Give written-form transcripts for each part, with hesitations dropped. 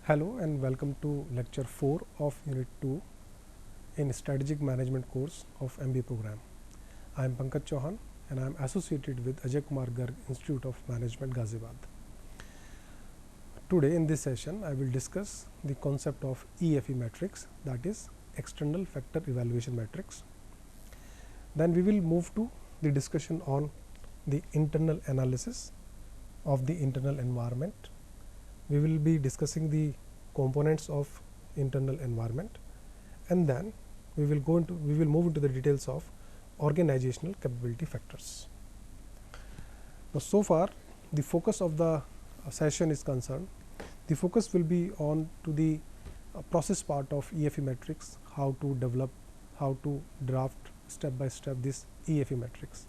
Hello and welcome to lecture 4 of unit 2 in strategic management course of MBA program. I am Pankaj Chauhan and I am associated with Ajay Kumar Garg Institute of Management, Ghaziabad. Today in this session I will discuss the concept of EFE matrix, that is external factor evaluation matrix. Then we will move to the discussion on the internal analysis of the internal environment. We will be discussing the components of internal environment, and then we will move into the details of organizational capability factors. Now, so far the focus of the session is concerned. The focus will be on to the process part of EFE matrix, how to develop, how to draft step by step this EFE matrix.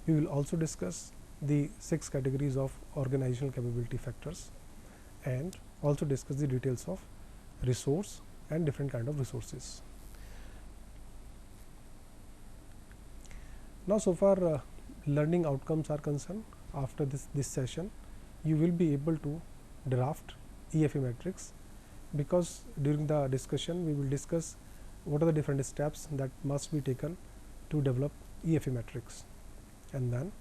We will also discuss the 6 categories of organizational capability factors and also discuss the details of resource and different kind of resources. Now, so far learning outcomes are concerned, after this session you will be able to draft EFE matrix, because during the discussion we will discuss what are the different steps that must be taken to develop EFE matrix, and then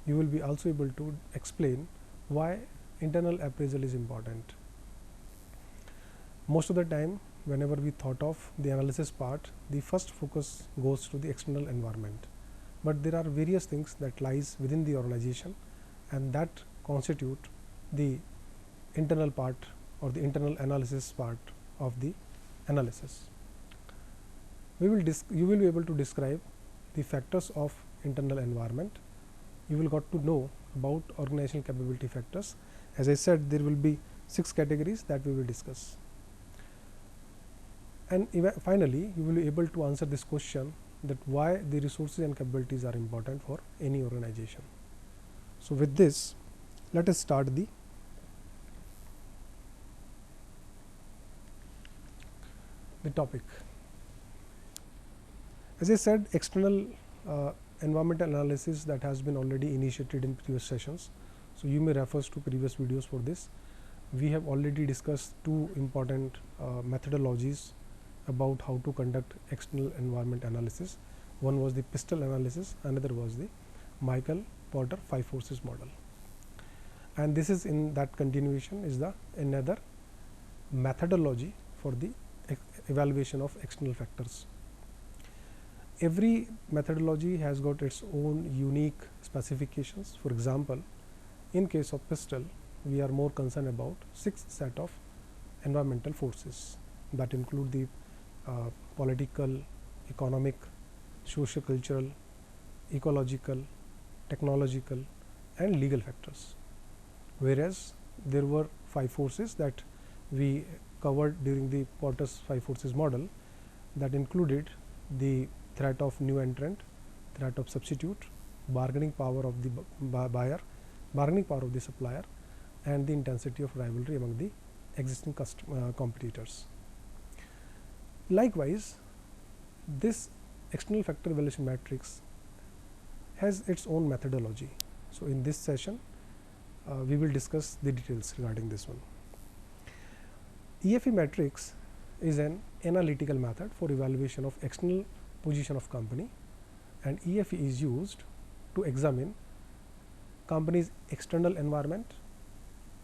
you will be also able to explain why internal appraisal is important. Most of the time whenever we thought of the analysis part, the first focus goes to the external environment, but there are various things that lies within the organization and that constitute the internal part or the internal analysis part of the analysis. You will be able to describe the factors of internal environment. You will got to know about organizational capability factors. As I said, there will be 6 categories that we will discuss, and finally you will be able to answer this question, that why the resources and capabilities are important for any organization. So, with this let us start the topic. As I said, external environmental analysis that has been already initiated in previous sessions. So, you may refer to previous videos for this. We have already discussed 2 important methodologies about how to conduct external environment analysis. One was the pistol analysis, another was the Michael-Porter 5 forces model, and this is in that continuation is the another methodology for the evaluation of external factors. Every methodology has got its own unique specifications. For example, in case of pistol, we are more concerned about 6 set of environmental forces that include the political, economic, socio-cultural, ecological, technological and legal factors, whereas there were 5 forces that we covered during the Porter's 5 forces model, that included the threat of new entrant, threat of substitute, bargaining power of the buyer, bargaining power of the supplier, and the intensity of rivalry among the existing competitors. Likewise, this external factor evaluation matrix has its own methodology. So, in this session we will discuss the details regarding this one. EFE matrix is an analytical method for evaluation of external position of company, and EFE is used to examine company's external environment,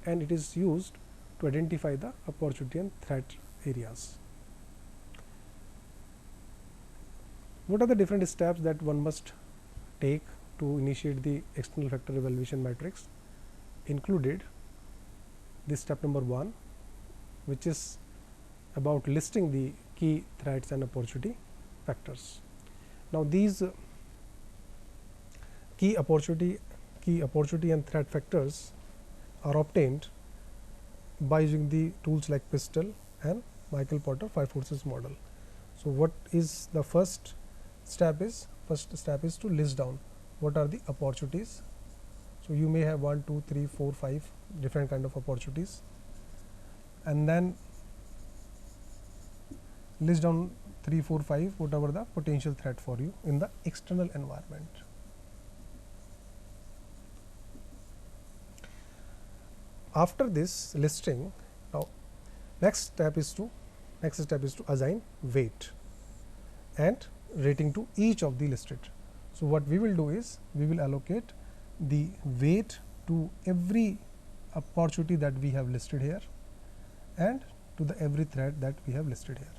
and it is used to identify the opportunity and threat areas. What are the different steps that one must take to initiate the external factor evaluation matrix? Included this step number 1, which is about listing the key threats and opportunity factors. Now, these key opportunity and threat factors are obtained by using the tools like pistol and Michael-Porter 5 forces model. So, what is the first step is? First step is to list down what are the opportunities. So, you may have 1, 2, 3, 4, 5 different kind of opportunities, and then list down 3, 4, 5 whatever the potential threat for you in the external environment. After this listing, now Next step is to assign weight and rating to each of the listed. So, what we will do is we will allocate the weight to every opportunity that we have listed here and to the every thread that we have listed here.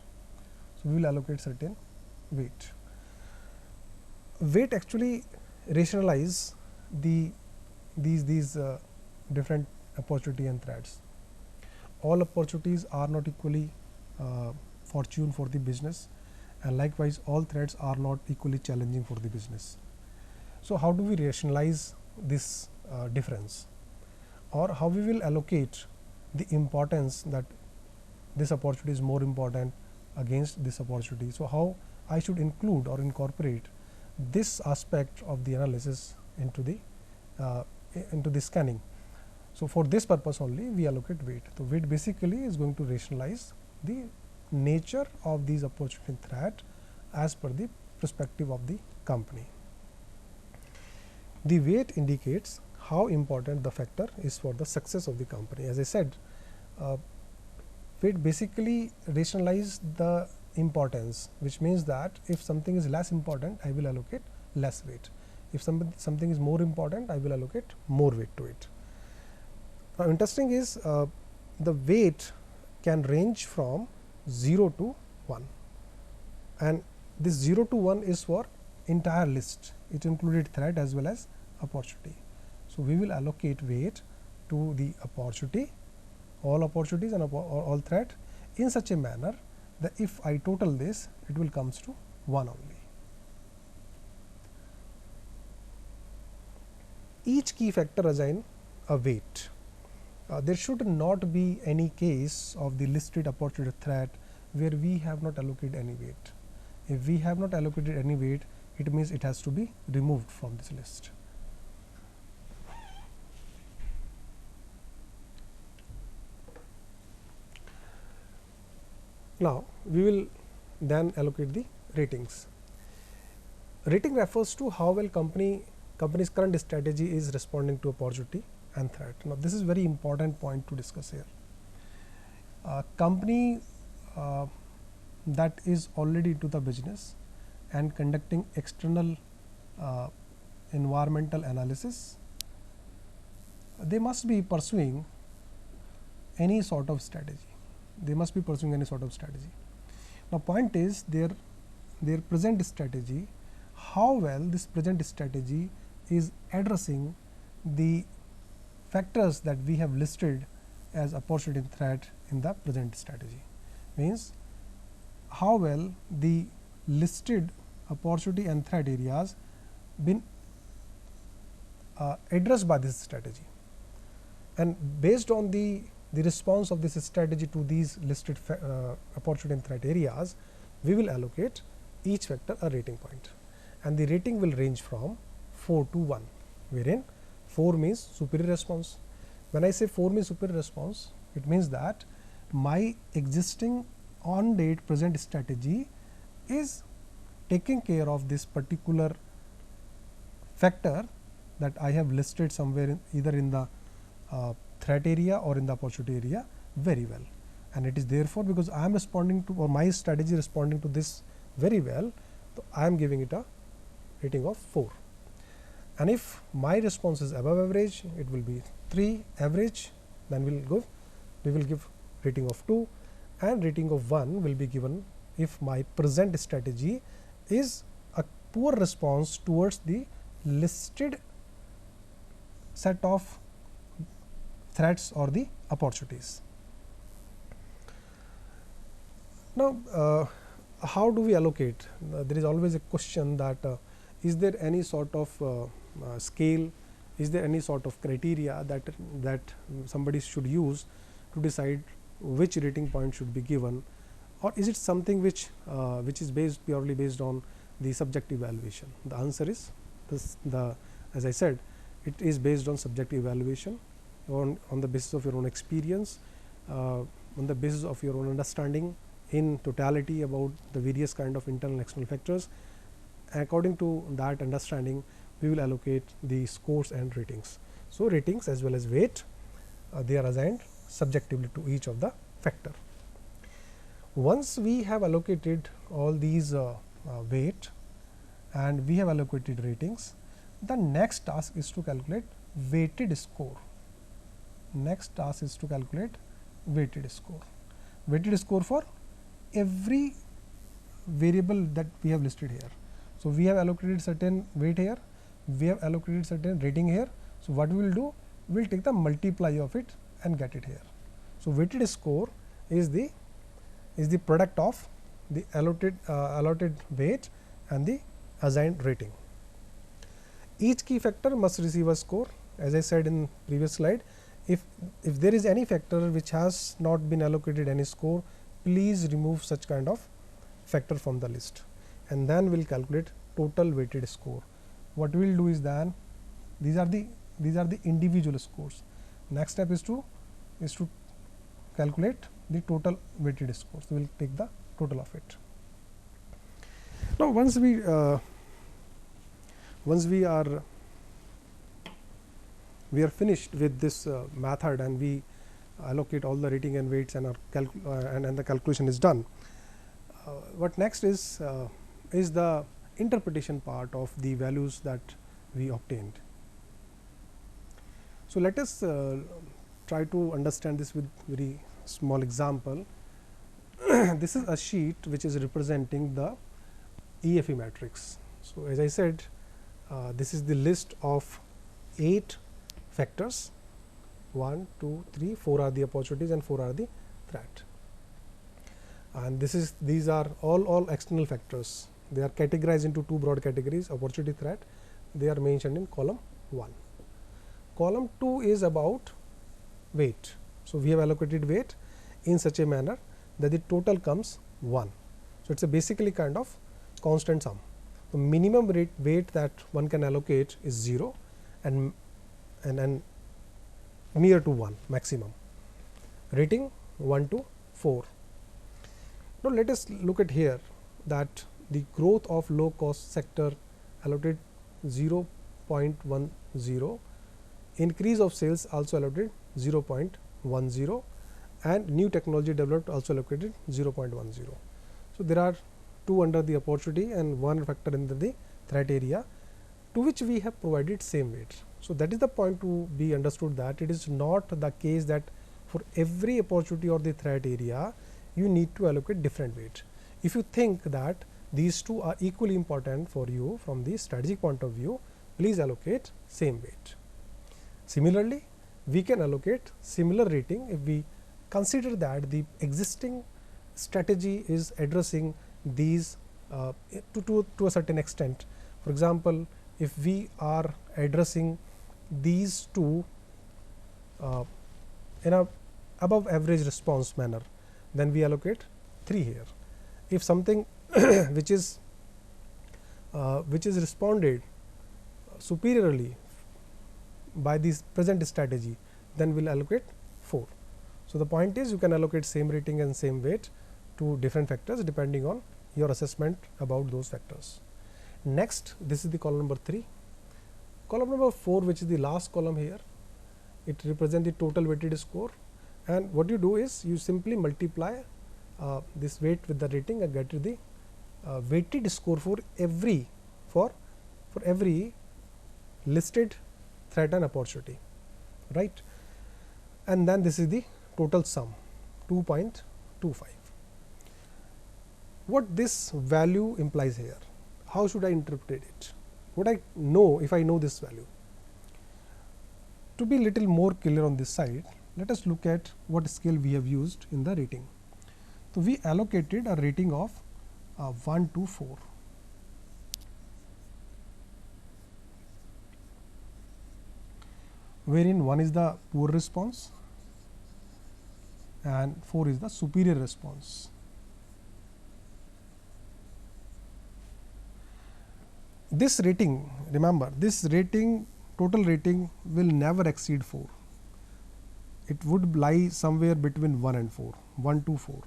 So, we will allocate certain weight. Weight actually rationalize these different opportunity and threads. All opportunities are not equally fortune for the business, and likewise all threads are not equally challenging for the business. So, how do we rationalize this difference, or how we will allocate the importance that this opportunity is more important against this opportunity. So, how I should include or incorporate this aspect of the analysis into the scanning. So, for this purpose only we allocate weight. So, weight basically is going to rationalize the nature of these opportunity threat as per the perspective of the company. The weight indicates how important the factor is for the success of the company. As I said, weight basically rationalize the importance, which means that if something is less important, I will allocate less weight. If something is more important, I will allocate more weight to it. Now, interesting is the weight can range from 0 to 1, and this 0 to 1 is for entire list. It included thread as well as opportunity. So, we will allocate weight to the opportunity, all opportunities and all thread in such a manner that if I total this, it will comes to 1 only. Each key factor assign a weight. There should not be any case of the listed opportunity thread where we have not allocated any weight. If we have not allocated any weight, it means it has to be removed from this list. Now, we will then allocate the ratings. Rating refers to how well company's current strategy is responding to opportunity and threat. Now, this is very important point to discuss here. Company that is already into the business and conducting external environmental analysis, they must be pursuing any sort of strategy. Now, point is their present strategy, how well this present strategy is addressing the factors that we have listed as opportunity and threat in the present strategy. Means how well the listed opportunity and threat areas been addressed by this strategy, and based on the response of this strategy to these listed opportunity and threat areas, we will allocate each factor a rating point, and the rating will range from 4 to 1, wherein 4 means superior response. When I say 4 means superior response, it means that my existing on date present strategy is taking care of this particular factor that I have listed somewhere either in the threat area or in the opportunity area very well, and it is therefore because I am responding to, or my strategy responding to this very well, so I am giving it a rating of 4. And if my response is above average, it will be 3 average, then we will give rating of 2, and rating of 1 will be given if my present strategy is a poor response towards the listed set of threats or the opportunities. Now, how do we allocate? There is always a question that is there any sort of scale, is there any sort of criteria that somebody should use to decide which rating point should be given, or is it something which is purely based on the subjective evaluation? The answer is this, as I said, it is based on subjective evaluation on the basis of your own experience, on the basis of your own understanding in totality about the various kind of internal and external factors. According to that understanding, we will allocate the scores and ratings. So, ratings as well as weight, they are assigned subjectively to each of the factor. Once we have allocated all these weight and we have allocated ratings, the next task is to calculate weighted score. Next task is to calculate weighted score. Weighted score for every variable that we have listed here. So, we have allocated certain weight here, we have allocated certain rating here. So, what we will do? We will take the multiply of it and get it here. So, weighted score is the product of the allotted weight and the assigned rating. Each key factor must receive a score. As I said in previous slide, if there is any factor which has not been allocated any score, please remove such kind of factor from the list, and then we will calculate total weighted score. What we will do is then these are the individual scores. Next step is to calculate the total weighted score. So, we will take the total of it. Now, once we are finished with this method and we allocate all the rating and weights and and the calculation is done, what next is the interpretation part of the values that we obtained. So, let us try to understand this with very small example. This is a sheet which is representing the EFE matrix. So, as I said, this is the list of 8 factors, 1, 2, 3, 4 are the opportunities and 4 are the threat. And these are all external factors. They are categorized into 2 broad categories, opportunity, threat. They are mentioned in column 1. Column 2 is about weight. So, we have allocated weight in such a manner that the total comes 1. So, it is basically kind of constant sum. The minimum weight that one can allocate is 0 and near to 1 maximum. Rating 1 to 4. Now, let us look at here that the growth of low cost sector allotted 0.10, increase of sales also allotted 0.10, and new technology developed also allocated 0.10. So, there are 2 under the opportunity and 1 factor under the threat area, to which we have provided same weight. So, that is the point to be understood, that it is not the case that for every opportunity or the threat area you need to allocate different weight. If you think that these 2 are equally important for you from the strategic point of view, please allocate same weight. Similarly, we can allocate similar rating if we consider that the existing strategy is addressing these to a certain extent. For example, if we are addressing these 2 in a above average response manner, then we allocate 3 here. If something which is responded superiorly by this present strategy, then we will allocate 4. So, the point is you can allocate same rating and same weight to different factors depending on your assessment about those factors. Next, this is the column number 3. Column number 4, which is the last column here, it represents the total weighted score, and what you do is you simply multiply this weight with the rating and get the weighted score for every listed threat and opportunity, right? And then this is the total sum 2.25. What this value implies here? How should I interpret it? What I know if I know this value? To be little more clear on this side, let us look at what scale we have used in the rating. So, we allocated a rating of 1 to 4. Wherein 1 is the poor response and 4 is the superior response. This rating, remember, this rating, total rating will never exceed 4. It would lie somewhere between 1 and 4, 1 to 4.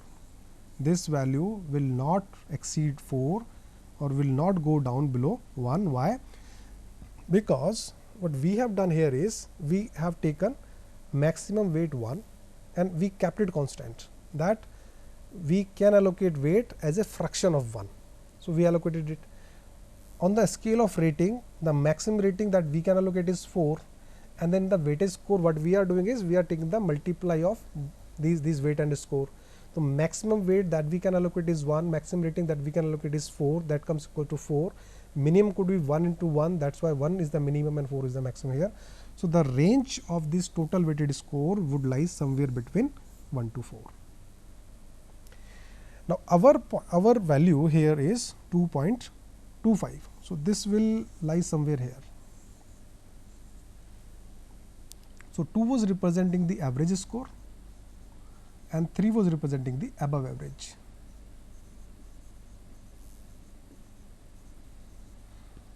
This value will not exceed 4 or will not go down below 1. Why? Because what we have done here is we have taken maximum weight 1 and we kept it constant, that we can allocate weight as a fraction of 1. So, we allocated it. On the scale of rating, the maximum rating that we can allocate is 4, and then the weightage score, what we are doing is we are taking the multiply of these weight and score. So, maximum weight that we can allocate is 1, maximum rating that we can allocate is 4, that comes equal to 4. Minimum could be 1 into 1, that is why 1 is the minimum and 4 is the maximum here. So, the range of this total weighted score would lie somewhere between 1 to 4. Now, our value here is 2.25. So, this will lie somewhere here. So, 2 was representing the average score and 3 was representing the above average.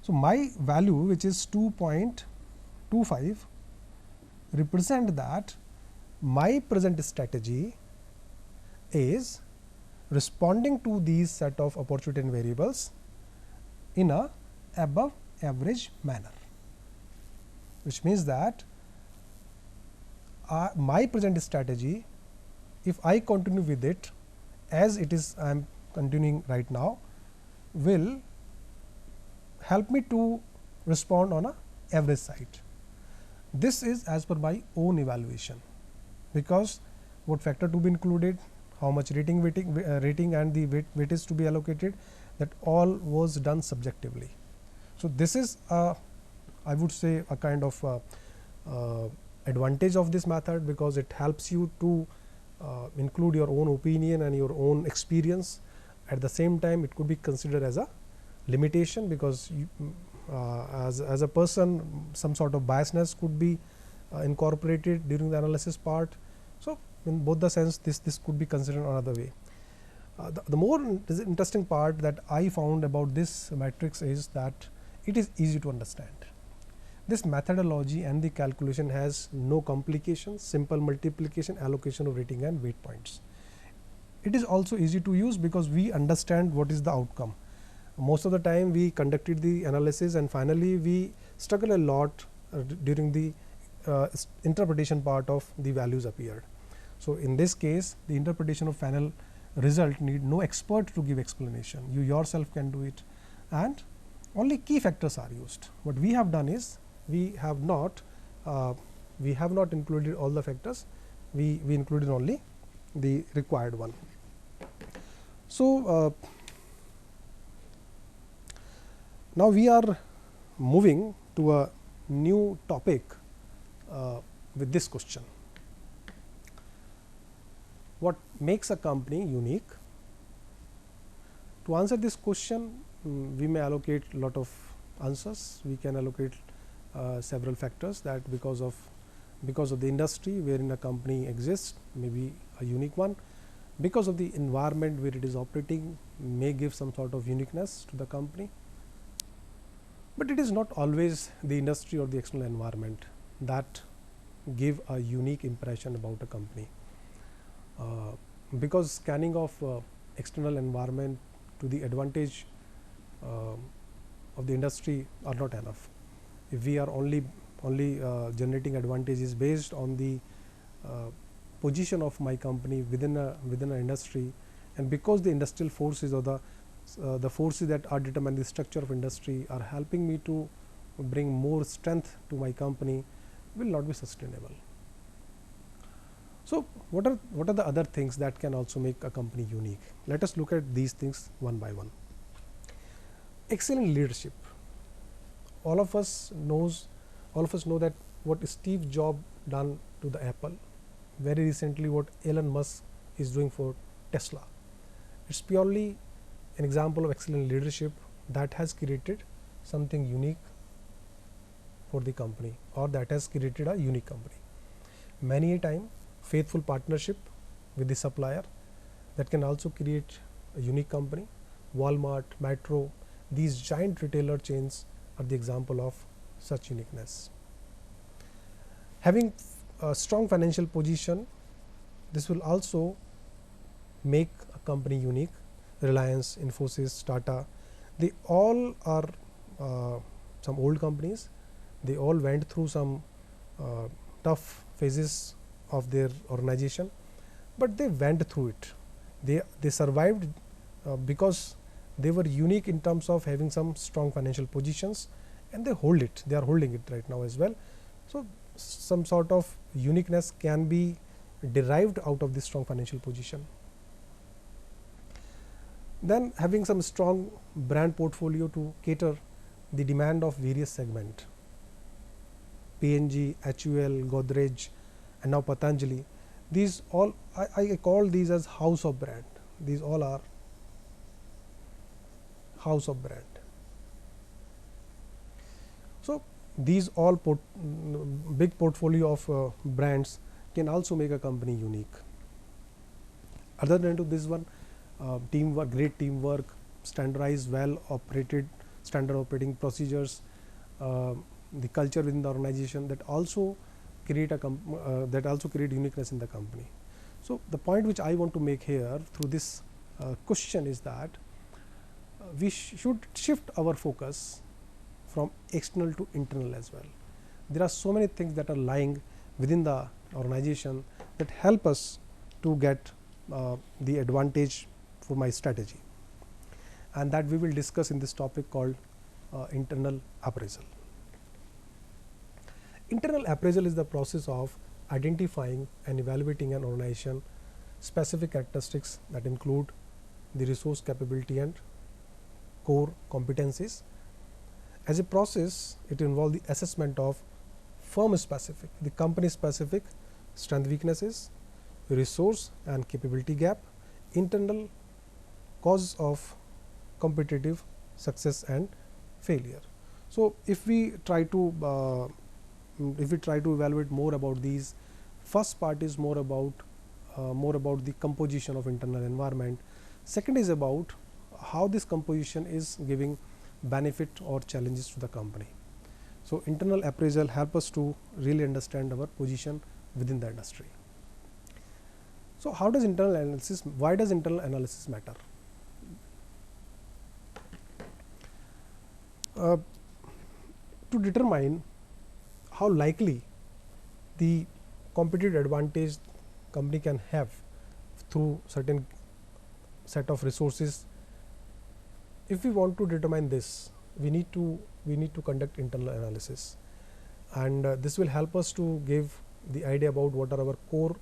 So, my value, which is 2.25, represent that my present strategy is responding to these set of opportunity and variables in a above average manner, which means that my present strategy, if I continue with it as it is, I am continuing right now, will help me to respond on a average side. This is as per my own evaluation, because what factor to be included, how much rating and the weightage to be allocated, that all was done subjectively. So, this is I would say a kind of advantage of this method, because it helps you to include your own opinion and your own experience. At the same time, it could be considered as a limitation, because you, as a person, some sort of biasness could be incorporated during the analysis part. So, in both the sense, this could be considered another way. The more interesting part that I found about this matrix is that it is easy to understand. This methodology and the calculation has no complications, simple multiplication, allocation of rating and weight points. It is also easy to use because we understand what is the outcome. Most of the time we conducted the analysis and finally we struggle a lot during the interpretation part of the values appeared. So, in this case, the interpretation of final result need no expert to give explanation. You yourself can do it, and only key factors are used. What we have done is we have not included all the factors. We included only the required one. So, now we are moving to a new topic with this question. What makes a company unique? To answer this question, we may allocate a lot of answers. We can allocate several factors, that because of the industry wherein a company exists, maybe a unique one, because of the environment where it is operating, may give some sort of uniqueness to the company. But it is not always the industry or the external environment that give a unique impression about a company. Because scanning of external environment to the advantage of the industry are not enough. If we are only generating advantages based on the position of my company within an industry, and because the industrial forces or the forces that are determining the structure of industry are helping me to bring more strength to my company, will not be sustainable. So, what are the other things that can also make a company unique? Let us look at these things one by one. Excellent leadership. All of us know that what Steve Jobs done to the Apple, very recently what Elon Musk is doing for Tesla. It's purely an example of excellent leadership that has created something unique for the company, or that has created a unique company. Many a time, faithful partnership with the supplier, that can also create a unique company. Walmart, Metro, these giant retailer chains are the example of such uniqueness. Having a strong financial position, this will also make a company unique. Reliance, Infosys, Tata, they all are some old companies. They all went through some tough phases of their organization, but they went through it. They survived because they were unique in terms of having some strong financial positions, and they hold it. They are holding it right now as well. So some sort of uniqueness can be derived out of this strong financial position. Then having some strong brand portfolio to cater the demand of various segment. P&G, HUL, Godrej, and now Patanjali. These all I call these as house of brand. These all are house of brand. So these all big portfolio of brands can also make a company unique. Other than to this one, teamwork, great teamwork, standardized, well operated, standard operating procedures, the culture within the organization that also create uniqueness in the company. So the point which I want to make here through this question is that we should shift our focus from external to internal as well. There are so many things that are lying within the organization that help us to get the advantage for my strategy, and that we will discuss in this topic called internal appraisal. Internal appraisal is the process of identifying and evaluating an organization specific characteristics that include the resource capability and core competencies. As a process, it involves the assessment of firm specific, the company specific strength weaknesses, resource and capability gap, internal causes of competitive success and failure. So if we try to evaluate more about these, first part is more about the composition of internal environment. Second is about how this composition is giving benefit or challenges to the company. So internal appraisal help us to really understand our position within the industry. So how does internal analysis, why does internal analysis matter? To determine how likely the competitive advantage company can have through certain set of resources, if we want to determine this, we need to conduct internal analysis, and this will help us to give the idea about what are our core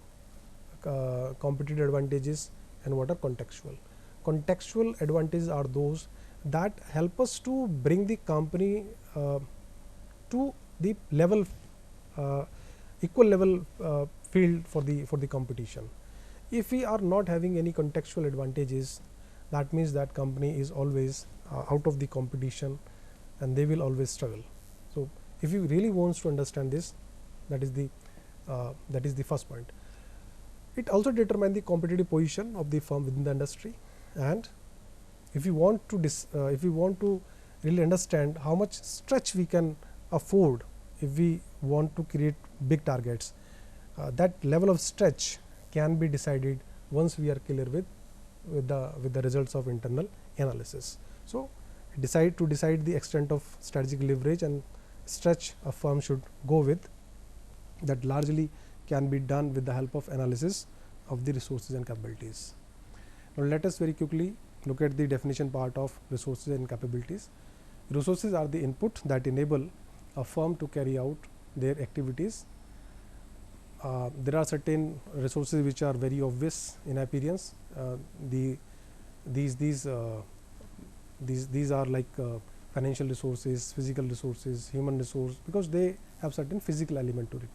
competitive advantages and what are contextual. Contextual advantages are those that help us to bring the company to the level equal level field for the competition. If we are not having any contextual advantages, that means that company is always out of the competition and they will always struggle. So if you really wants to understand this, that is the first point. It also determines the competitive position of the firm within the industry, and if you want to really understand how much stretch we can afford if we want to create big targets, that level of stretch can be decided once we are clear with the results of internal analysis. So decide the extent of strategic leverage and stretch a firm should go with, that largely can be done with the help of analysis of the resources and capabilities. Now let us very quickly look at the definition part of resources and capabilities. Resources are the input that enable a firm to carry out their activities. There are certain resources which are very obvious in appearance. These are like financial resources, physical resources, human resource, because they have certain physical element to it.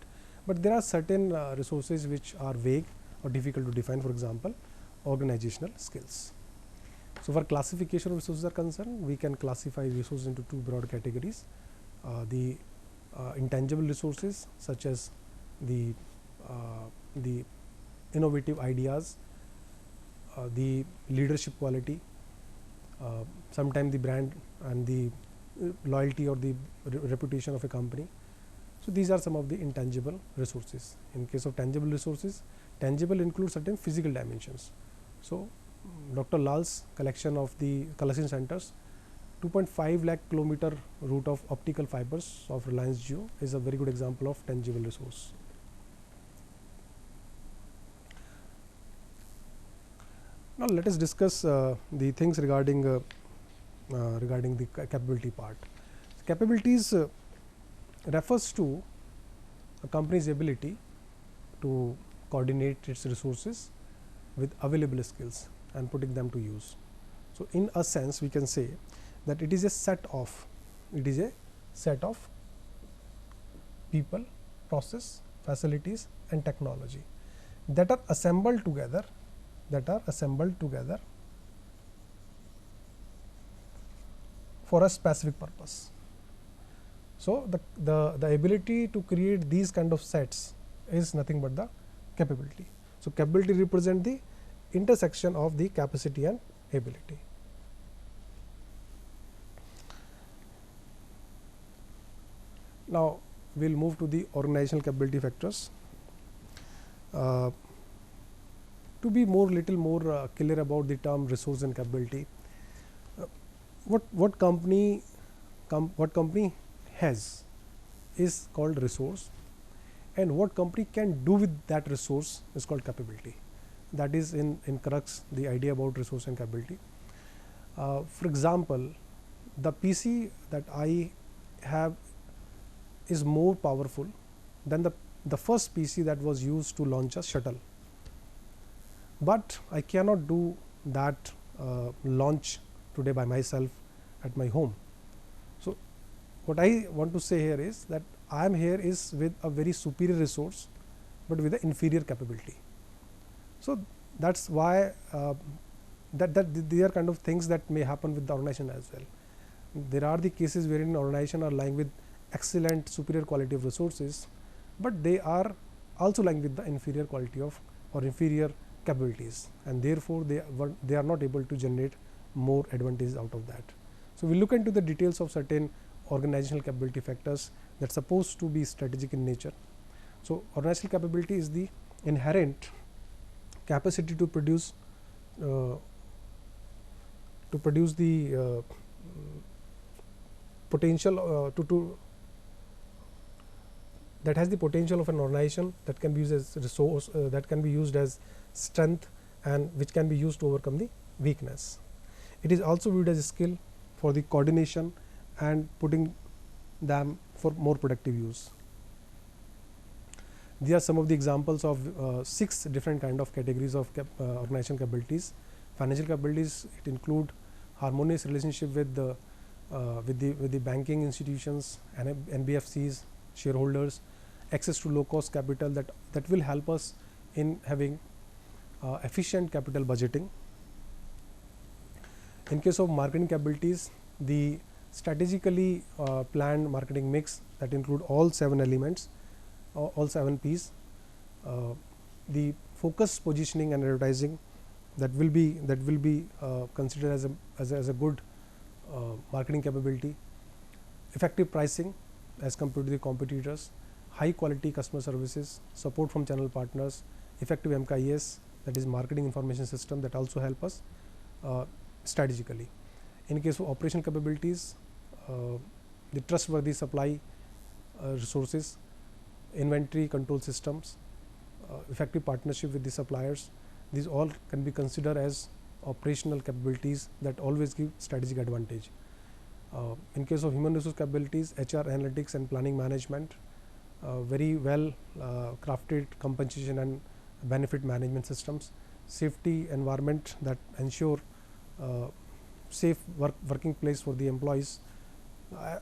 But there are certain resources which are vague or difficult to define. For example, organizational skills. So for classification of resources are concerned, we can classify resources into two broad categories. The intangible resources, such as the innovative ideas, the leadership quality, sometimes the brand and the loyalty or the reputation of a company. So these are some of the intangible resources. In case of tangible resources, tangible includes certain physical dimensions. So Dr. Lal's collection of the collection centers, 2.5 lakh kilometer route of optical fibers of Reliance Jio is a very good example of tangible resource. Now let us discuss the things regarding the capability part. Capabilities refers to a company's ability to coordinate its resources with available skills and putting them to use. So in a sense we can say that it is a set of people, process, facilities and technology that are assembled together for a specific purpose. So the ability to create these kind of sets is nothing but the capability. So capability represent the intersection of the capacity and ability. Now we will move to the organizational capability factors. To be little more clear about the term resource and capability, what company has is called resource, and what company can do with that resource is called capability. That is in crux the idea about resource and capability. For example, the PC that I have is more powerful than the first PC that was used to launch a shuttle, but I cannot do that launch today by myself at my home. So what I want to say here is that I am here is with a very superior resource, but with an inferior capability. So that's why that they are kind of things that may happen with the organization as well. There are the cases wherein organization are lying with excellent superior quality of resources, but they are also lying with the inferior quality of or inferior capabilities, and therefore they are not able to generate more advantages out of that. So we look into the details of certain organizational capability factors that are supposed to be strategic in nature. So organizational capability is the inherent capacity to produce the potential that has the potential of an organization that can be used as resource, that can be used as strength, and which can be used to overcome the weakness. It is also viewed as a skill for the coordination and putting them for more productive use. These are some of the examples of 6 different kind of categories of organization capabilities. Financial capabilities, it include harmonious relationship with the banking institutions and NBFCs, shareholders, access to low cost capital that will help us in having efficient capital budgeting. In case of marketing capabilities, the strategically planned marketing mix that include all 7 elements, all 7 P's, the focus, positioning and advertising that will be considered as a good marketing capability. Effective pricing as compared to the competitors, high quality customer services, support from channel partners, effective MKIS, that is marketing information system, that also help us strategically. In case of operational capabilities, the trustworthy supply resources, inventory control systems, effective partnership with the suppliers, these all can be considered as operational capabilities that always give strategic advantage. In case of human resource capabilities, HR analytics and planning management, very well crafted compensation and benefit management systems, safety environment that ensure safe working place for the employees.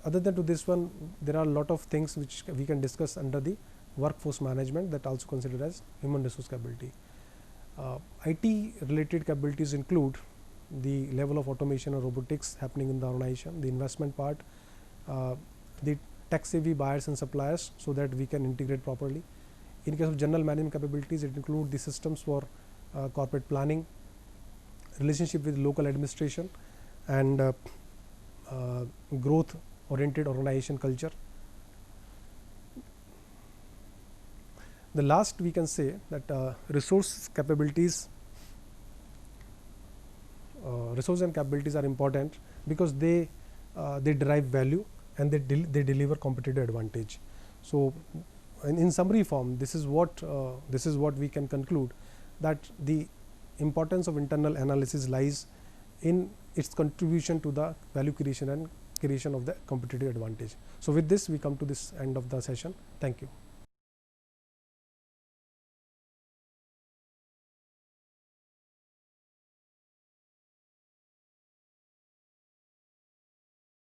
Other than to this one, there are a lot of things which we can discuss under the workforce management that also considered as human resource capability. IT related capabilities include the level of automation or robotics happening in the organization, the investment part, the tech savvy buyers and suppliers so that we can integrate properly. In case of general management capabilities, it includes the systems for corporate planning, relationship with local administration, and growth oriented organization culture. The last we can say that resource and capabilities are important because they derive value and they deliver competitive advantage. So in summary form, this is what we can conclude, that the importance of internal analysis lies in its contribution to the value creation and creation of the competitive advantage. So with this we come to this end of the session. Thank you.